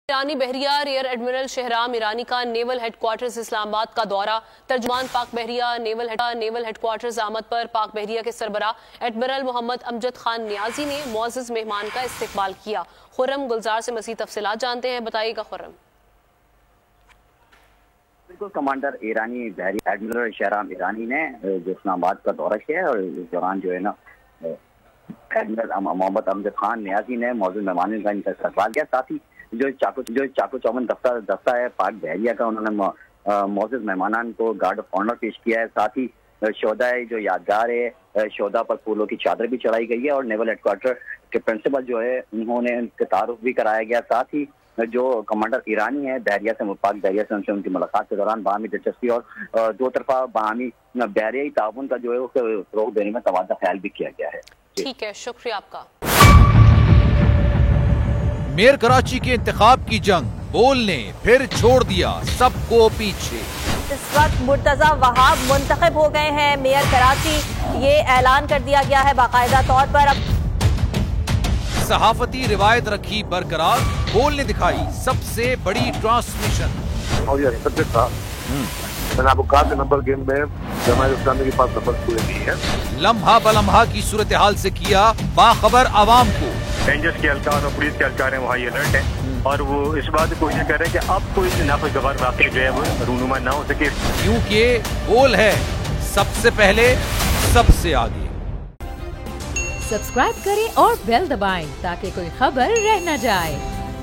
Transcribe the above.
ईरानी बहरिया rear admiral Shahram ईरानी का naval headquarters Islamabad का दौरा। तर्जुमान पाक बहरिया नेवल हेडक्वार्टर्स आमद पर पाक बहरिया के सरबरा एडमिरल मोहम्मद अमजद खान नियाजी ने मुअज़्ज़ज़ मेहमान का इस्तकबाल किया। खुर्रम गुलजार से मज़ीद तफसीलात जानते हैं, बताइएगा खुर्रम। बिल्कुल, कमांडर ईरानी बहरिया एडमिरल शहराम ईरानी ने जो इस्लामाबाद का दौरा किया है और इस दौरान जो है ना एडमिरल मोहम्मद अमजद खान नियाजी ने मौजूद मेहमान का इनका इस्तकबाल किया। साथ ही जो चाकू चौबन दस्ता है पाक बहरिया का, उन्होंने मौजूद मेहमानान को गार्ड ऑफ ऑनर पेश किया है। साथ ही शोधा जो यादगार है, शोधा पर फूलों की चादर भी चढ़ाई गई है और नेवल हेडक्वार्टर के प्रिंसिपल जो है उन्होंने उनके तारुफ भी कराया गया। साथ ही जो कमांडर ईरानी है बहरिया से पाक बहरिया से उनकी मुलाकात के दौरान बाहमी दिलचस्पी और दो तरफा बाहमी बहरियाई ताउन का जो है उसको फरोग देने में तबादला ख्याल भी किया गया है। ठीक है, शुक्रिया आपका। मेयर कराची के इंतखाब की जंग, बोल ने फिर छोड़ दिया सबको पीछे। इस वक्त मुर्तजा वहाब मुंतखब हो गए हैं मेयर कराची, ये ऐलान कर दिया गया है बाकायदा तौर पर। अब सहाफती रिवायत रखी बरकरार, बोल ने दिखाई सबसे बड़ी ट्रांसमिशन। और ये सब्जेक्ट था, मैंने आपको कहा नंबर गेम में जमात इस्लामी के पास नंबर पूरे नहीं है। लम्हा बलम्हा की सूरत हाल से किया बाखबर आवाम को। रेंजर्स के एहलकार और पुलिस के एहलकार हैं, वहाँ अलर्ट है और वो इस बात की कोशिश कर रहे हैं कि अब कोई नाखुशगवार वाक़या जो है वो रूनुमा ना हो सके, क्योंकि बोल है सबसे पहले सबसे आगे। सब्सक्राइब करें और बेल दबाएं ताकि कोई खबर रह न जाए।